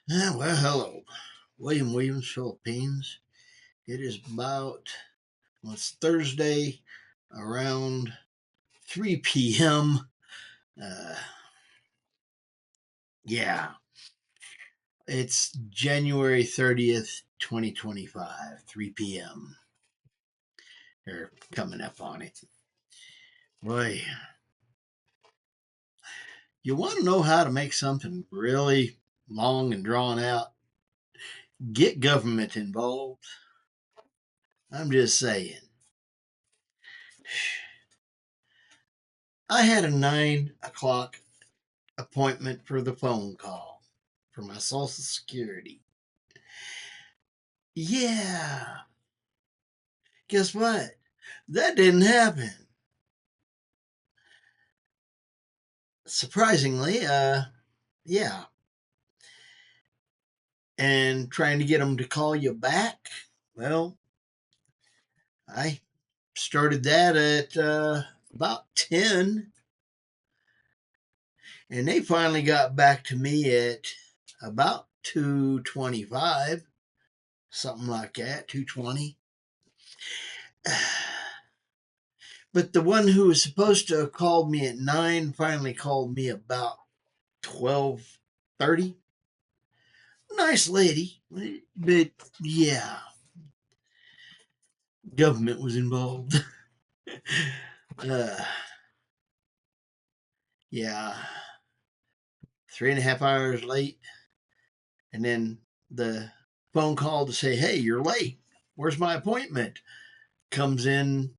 Well, hello. William Williams, Philippines. It is it's Thursday around 3 p.m. Uh, yeah, it's January 30th, 2025, 3 p.m. They're coming up on it. Boy, you want to know how to make something really long and drawn out? Get government involved. I'm just saying. I had a 9 o'clock appointment for the phone call for my Social Security. Yeah, guess what? That didn't happen. Surprisingly, yeah. And trying to get them to call you back, well, I started that at about 10, and they finally got back to me at about 2:25, something like that, 2:20. But the one who was supposed to have called me at 9 finally called me about 12:30. Nice lady, but yeah, government was involved. uh, yeah, 3.5 hours late, and then the phone call to say, "Hey, you're late. Where's my appointment?" Comes in,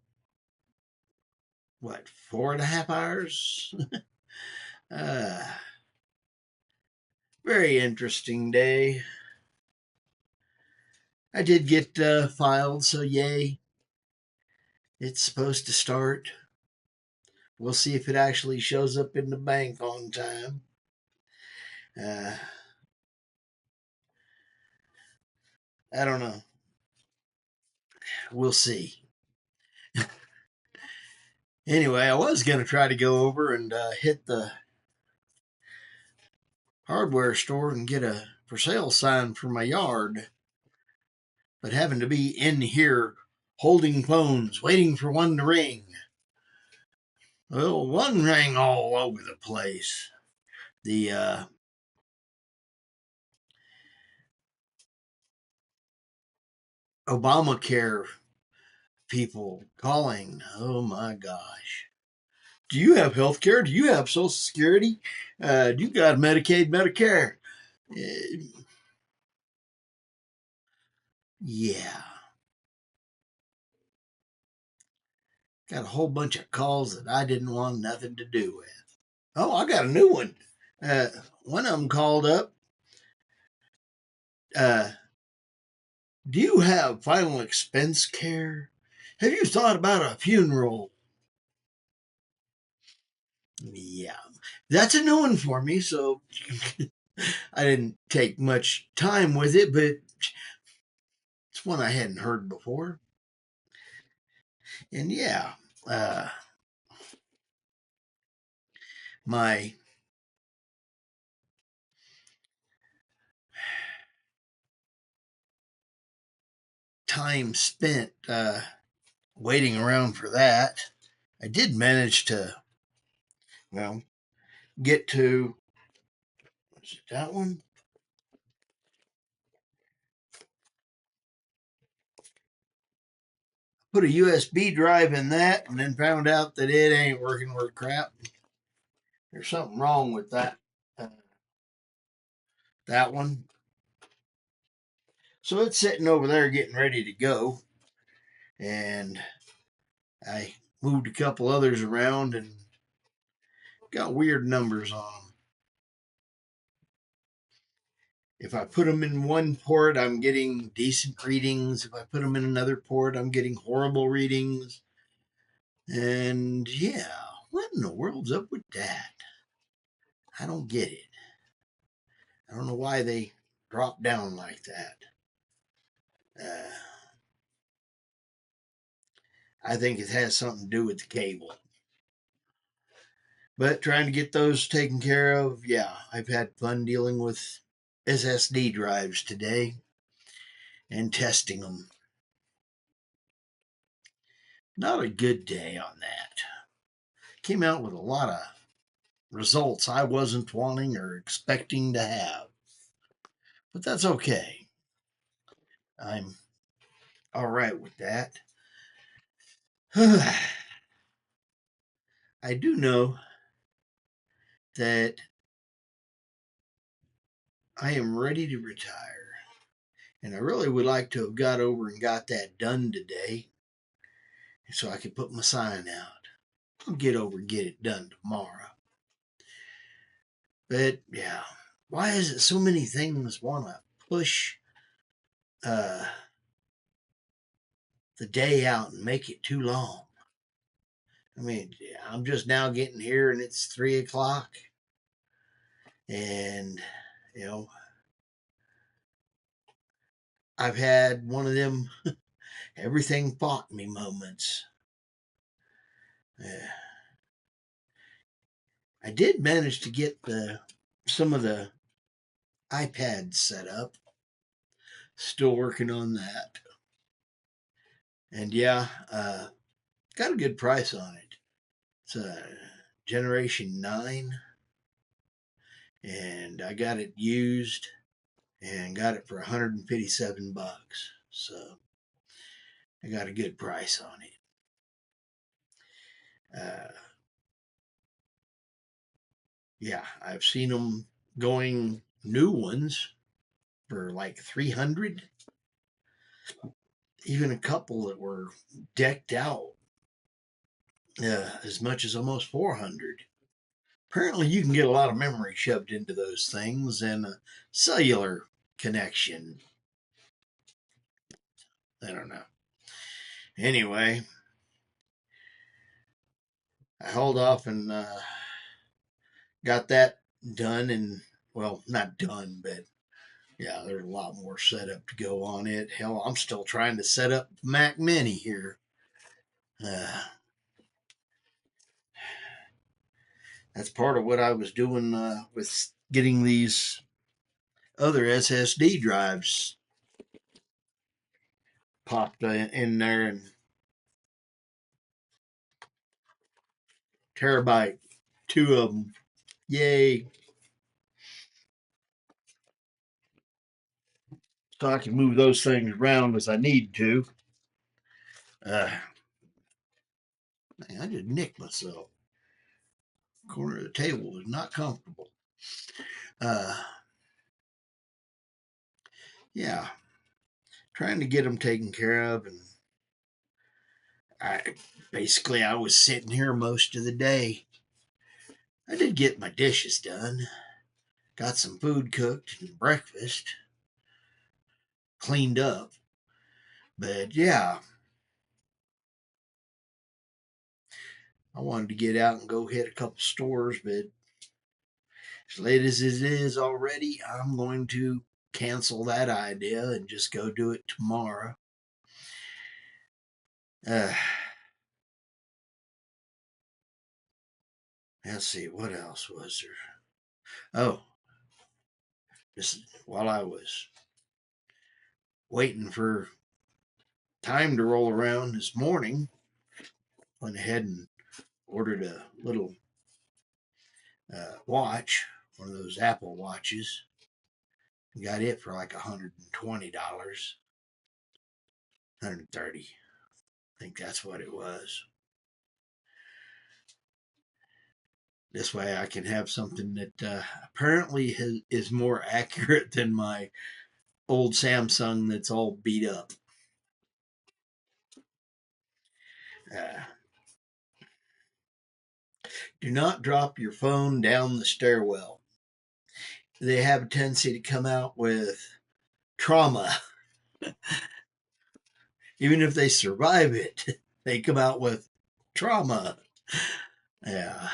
what, 4.5 hours? uh, Very interesting day. I did get filed, so yay. It's supposed to start. We'll see if it actually shows up in the bank on time. Uh, I don't know. We'll see. Anyway, I was going to try to go over and hit the hardware store and get a for sale sign for my yard, but having to be in here holding phones, waiting for one to ring. Well, one rang all over the place. The Obamacare people calling. Oh my gosh. Do you have health care? Do you have Social Security? Do you got Medicaid, Medicare? Uh, yeah. Got a whole bunch of calls that I didn't want nothing to do with. Oh, I got a new one. Uh, One of them called up. Uh, do you have final expense care? Have you thought about a funeral? Yeah, that's a new one for me. So I didn't take much time with it, but it's one I hadn't heard before. And yeah, uh, my time spent waiting around for that, I did manage to, well, get to, was it that one? Put a USB drive in that and then found out that it ain't working worth crap. There's something wrong with uh, that one. So it's sitting over there getting ready to go. And I moved a couple others around and got weird numbers on them. If I put them in one port, I'm getting decent readings. If I put them in another port, I'm getting horrible readings. And yeah, what in the world's up with that? I don't get it. I don't know why they drop down like that. Uh, I think it has something to do with the cable. But trying to get those taken care of, yeah, I've had fun dealing with SSD drives today and testing them. Not a good day on that. Came out with a lot of results I wasn't wanting or expecting to have. But that's okay. I'm all right with that. I do know that I am ready to retire. And I really would like to have got over and got that done today so I could put my sign out. I'll get over and get it done tomorrow. But yeah, why is it so many things want to push uh, the day out and make it too long? I mean, I'm just now getting here and it's 3 o'clock. And, you know, I've had one of them everything fought me moments. Uh, I did manage to get some of the iPads set up. Still working on that. And yeah, got a good price on it. It's a Generation 9, and I got it used and got it for $157. So I got a good price on it. Yeah, I've seen them going new ones for like 300, even a couple that were decked out as much as almost 400. Apparently, you can get a lot of memory shoved into those things and a cellular connection. I don't know. Anyway, I held off and got that done. And, well, not done, but yeah, there's a lot more setup to go on it. Hell, I'm still trying to set up Mac Mini here. Uh, that's part of what I was doing with getting these other SSD drives popped in there, and terabyte, two of them. Yay. So I can move those things around as I need to. Man, I just nicked myself. Corner of the table is not comfortable. Uh, yeah, trying to get them taken care of, and I was sitting here most of the day. I did get my dishes done, got some food cooked and breakfast cleaned up, but yeah, I wanted to get out and go hit a couple stores, but as late as it is already, I'm going to cancel that idea and just go do it tomorrow. Uh, let's see, what else was there? Oh, just while I was waiting for time to roll around this morning, went ahead and ordered a little watch, one of those Apple watches. Got it for like $120, 130. I think that's what it was. This way I can have something that apparently is more accurate than my old Samsung that's all beat up. Uh, do not drop your phone down the stairwell. They have a tendency to come out with trauma. Even if they survive it, they come out with trauma. Yeah,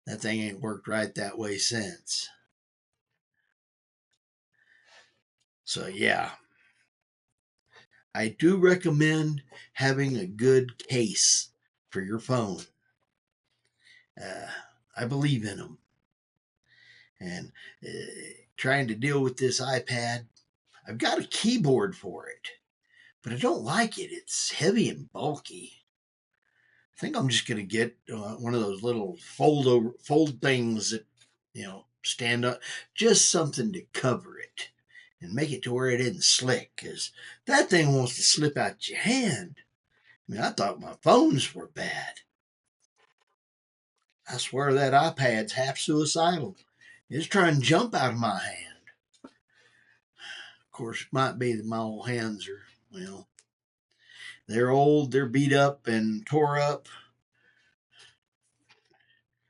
that thing ain't worked right that way since. So, yeah, I do recommend having a good case for your phone. Uh, I believe in them. and trying to deal with this iPad. I've got a keyboard for it, but I don't like it. It's heavy and bulky. I think I'm just gonna get one of those little fold things that stand up, just something to cover it and make it to where it isn't slick, because that thing wants to slip out your hand. I mean, I thought my phones were bad. I swear that iPad's half suicidal. It's trying to jump out of my hand. Of course, it might be that my old hands are, they're old, they're beat up and tore up.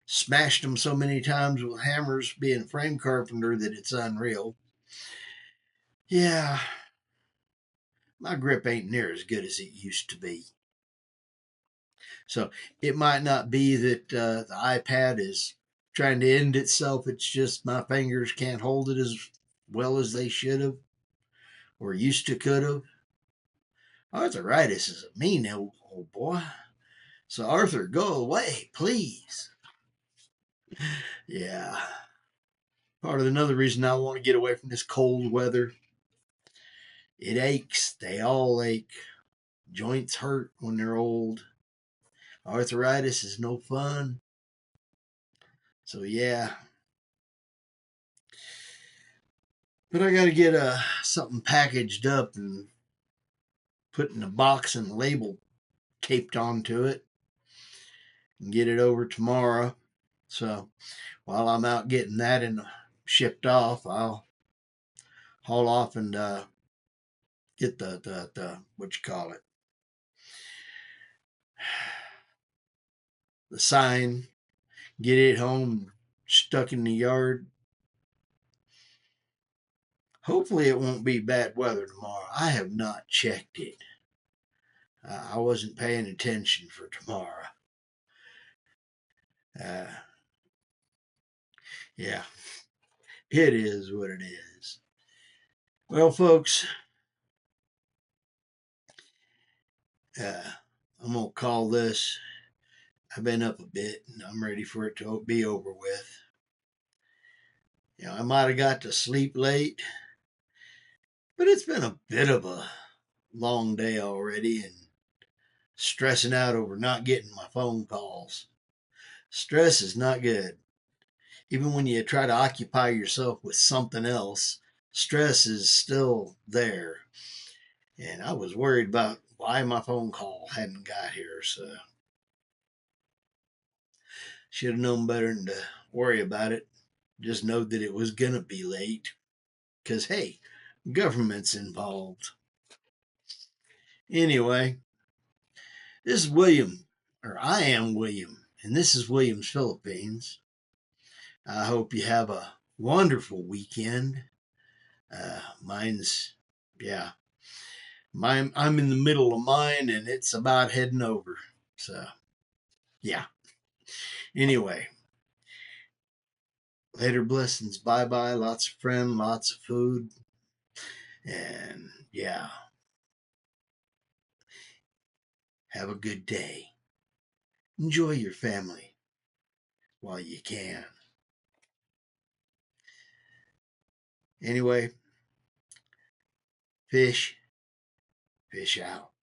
Smashed them so many times with hammers being frame carpenter that it's unreal. Yeah, my grip ain't near as good as it used to be. So it might not be that the iPad is trying to end itself. It's just my fingers can't hold it as well as they should have or used to could have. Arthritis is a mean old boy. So Arthur, go away, please. Yeah. Part of another reason I want to get away from this cold weather. It aches. They all ache. Joints hurt when they're old. Arthritis is no fun. So yeah. But I got to get something packaged up and put in a box and label taped onto it and get it over tomorrow. So while I'm out getting that and shipped off, I'll haul off and get the what you call it, the sign, get it home, stuck in the yard. Hopefully it won't be bad weather tomorrow. I have not checked it. I wasn't paying attention for tomorrow. Uh, yeah, it is what it is. Well, folks, I'm going to call this. I've been up a bit and I'm ready for it to be over with. I might have got to sleep late, but it's been a bit of a long day already and stressing out over not getting my phone calls. Stress is not good. Even when you try to occupy yourself with something else, stress is still there. And I was worried about why my phone call hadn't got here, so should have known better than to worry about it. Just know that it was going to be late. Because, hey, government's involved. Anyway, this is William, or I am William, and this is William's Philippines. I hope you have a wonderful weekend. Mine's, yeah, I'm in the middle of mine, and it's about heading over. So, yeah. Anyway, later blessings. Bye bye. Lots of friends, lots of food. And yeah, have a good day. Enjoy your family while you can. Anyway, fish out.